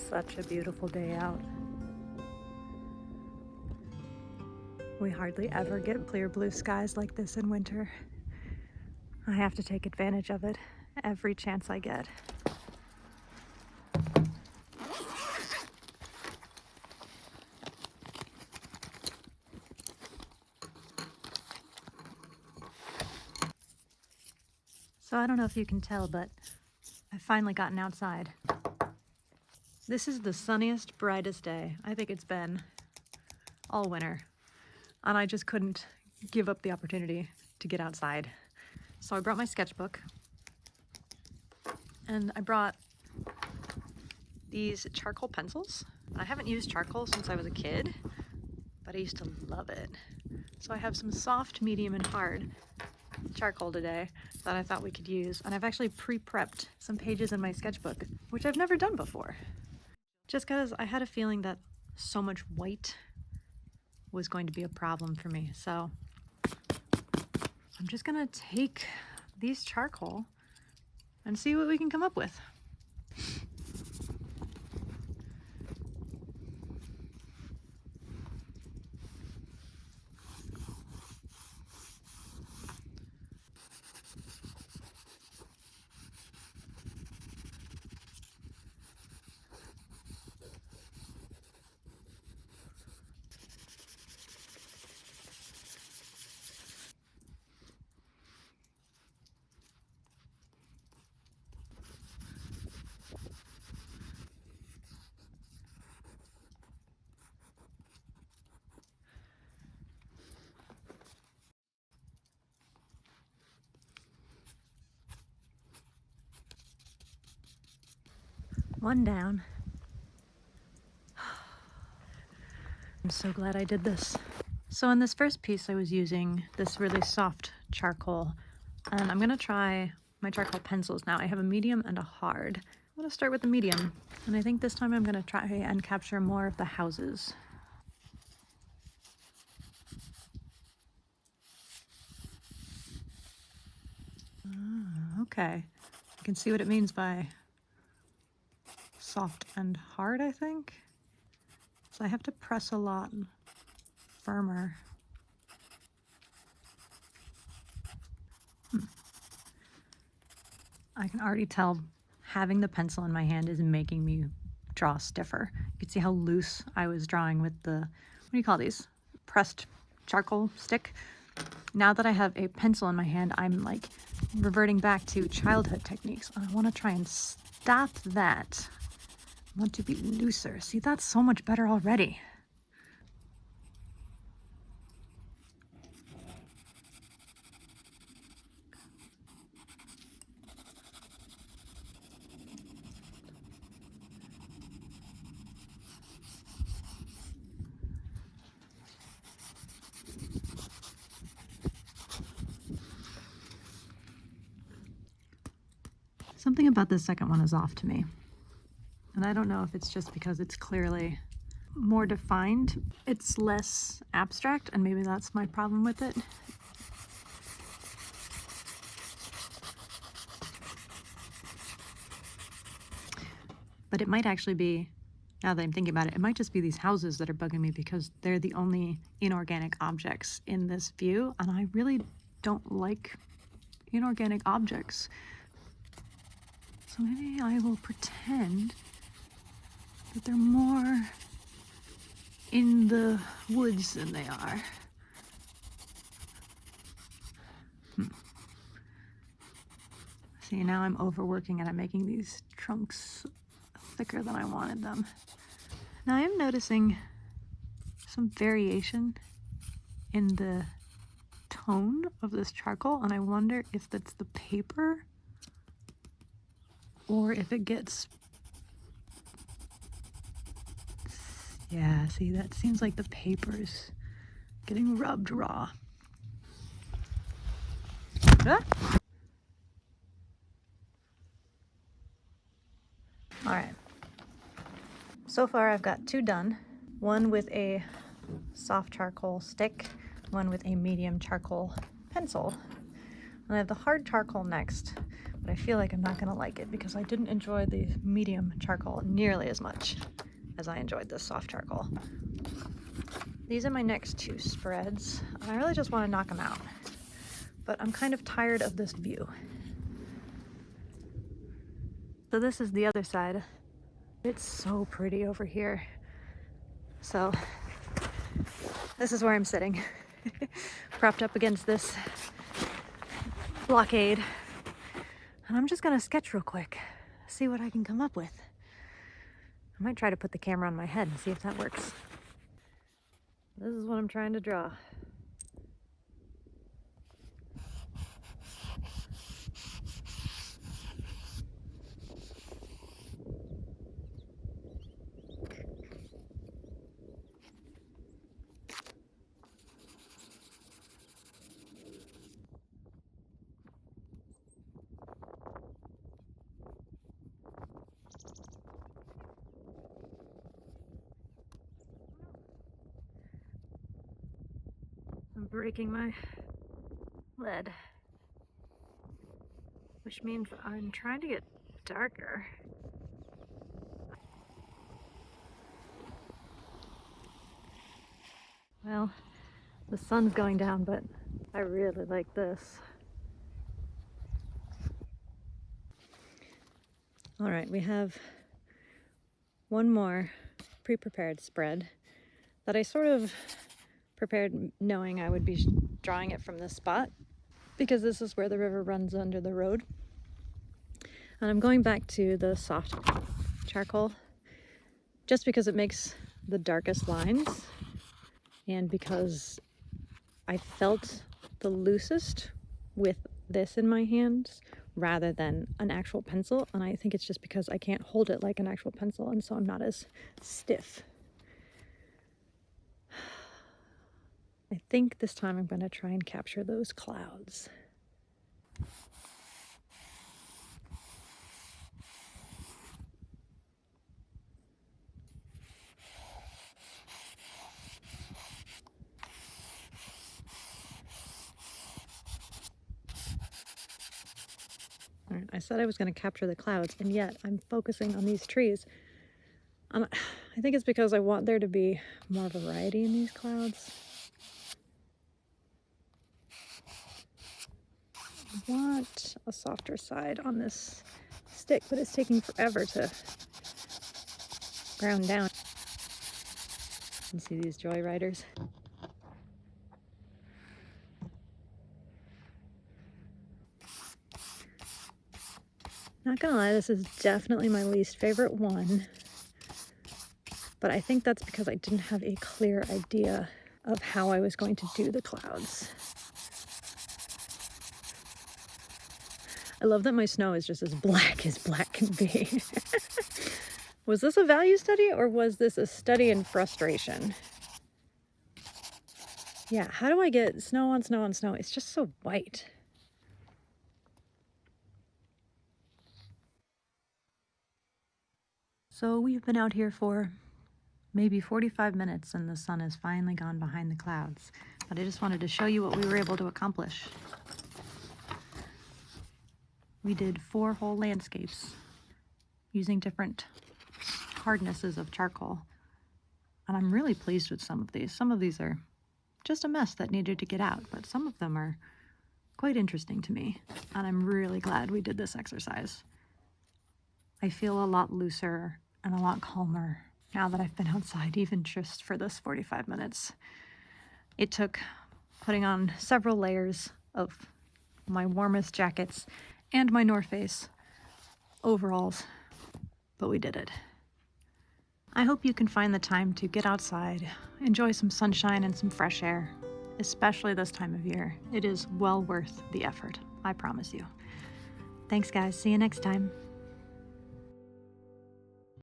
Such a beautiful day out. We hardly ever get clear blue skies like this in winter. I have to take advantage of it every chance I get. So I don't know if you can tell, but I've finally gotten outside. This is the sunniest, brightest day I think it's been all winter. And I just couldn't give up the opportunity to get outside. So I brought my sketchbook and I brought these charcoal pencils. I haven't used charcoal since I was a kid, but I used to love it. So I have some soft, medium, and hard charcoal today that I thought we could use. And I've actually pre-prepped some pages in my sketchbook, which I've never done before. Just because I had a feeling that so much white was going to be a problem for me. So I'm just gonna take these charcoal and see what we can come up with. One down. I'm so glad I did this. So in this first piece I was using this really soft charcoal, and I'm gonna try my charcoal pencils now. I have a medium and a hard. I'm gonna start with the medium, and I think this time I'm gonna try and capture more of the houses. Okay, I can see what it means by soft and hard, I think. So I have to press a lot firmer. I can already tell having the pencil in my hand is making me draw stiffer. You can see how loose I was drawing with the, what do you call these? Pressed charcoal stick. Now that I have a pencil in my hand, I'm like reverting back to childhood techniques. I want to try and stop that. I want to be looser. See, that's so much better already. Something about this second one is off to me. And I don't know if it's just because it's clearly more defined. It's less abstract, and maybe that's my problem with it. But it might actually be, now that I'm thinking about it, it might just be these houses that are bugging me because they're the only inorganic objects in this view, and I really don't like inorganic objects. So maybe I will pretend that they're more in the woods than they are. See, now I'm overworking and I'm making these trunks thicker than I wanted them. Now I am noticing some variation in the tone of this charcoal, and I wonder if that's the paper or if it gets, yeah, see, that seems like the paper's getting rubbed raw. Ah. All right. So far I've got two done. One with a soft charcoal stick, one with a medium charcoal pencil. And I have the hard charcoal next. But but I feel like I'm not gonna like it because I didn't enjoy the medium charcoal nearly as much as I enjoyed this soft charcoal. These are my next two spreads. I really just want to knock them out, but I'm kind of tired of this view. So this is the other side. It's so pretty over here. So this is where I'm sitting, propped up against this blockade. And I'm just gonna sketch real quick, see what I can come up with. I might try to put the camera on my head and see if that works. This is what I'm trying to draw. I'm breaking my lead, which means I'm trying to get darker. Well, the sun's going down, but I really like this. All right, we have one more pre-prepared spread that I sort of prepared knowing I would be drawing it from this spot because this is where the river runs under the road. And I'm going back to the soft charcoal just because it makes the darkest lines and because I felt the loosest with this in my hands rather than an actual pencil. And I think it's just because I can't hold it like an actual pencil, and so I'm not as stiff. I think this time I'm going to try and capture those clouds. All right, I said I was going to capture the clouds, and yet I'm focusing on these trees. I think it's because I want there to be more variety in these clouds. I want a softer side on this stick, but it's taking forever to ground down. You can see these joyriders. Not gonna lie, this is definitely my least favorite one, but I think that's because I didn't have a clear idea of how I was going to do the clouds. I love that my snow is just as black can be. Was this a value study or was this a study in frustration? Yeah, how do I get snow on snow on snow? It's just so white. So we've been out here for maybe 45 minutes and the sun has finally gone behind the clouds. But I just wanted to show you what we were able to accomplish. We did 4 whole landscapes using different hardnesses of charcoal. And I'm really pleased with some of these. Some of these are just a mess that needed to get out, but some of them are quite interesting to me. And I'm really glad we did this exercise. I feel a lot looser and a lot calmer now that I've been outside, even just for this 45 minutes. It took putting on several layers of my warmest jackets and my North Face overalls, but we did it. I hope you can find the time to get outside, enjoy some sunshine and some fresh air, especially this time of year. It is well worth the effort, I promise you. Thanks guys, see you next time.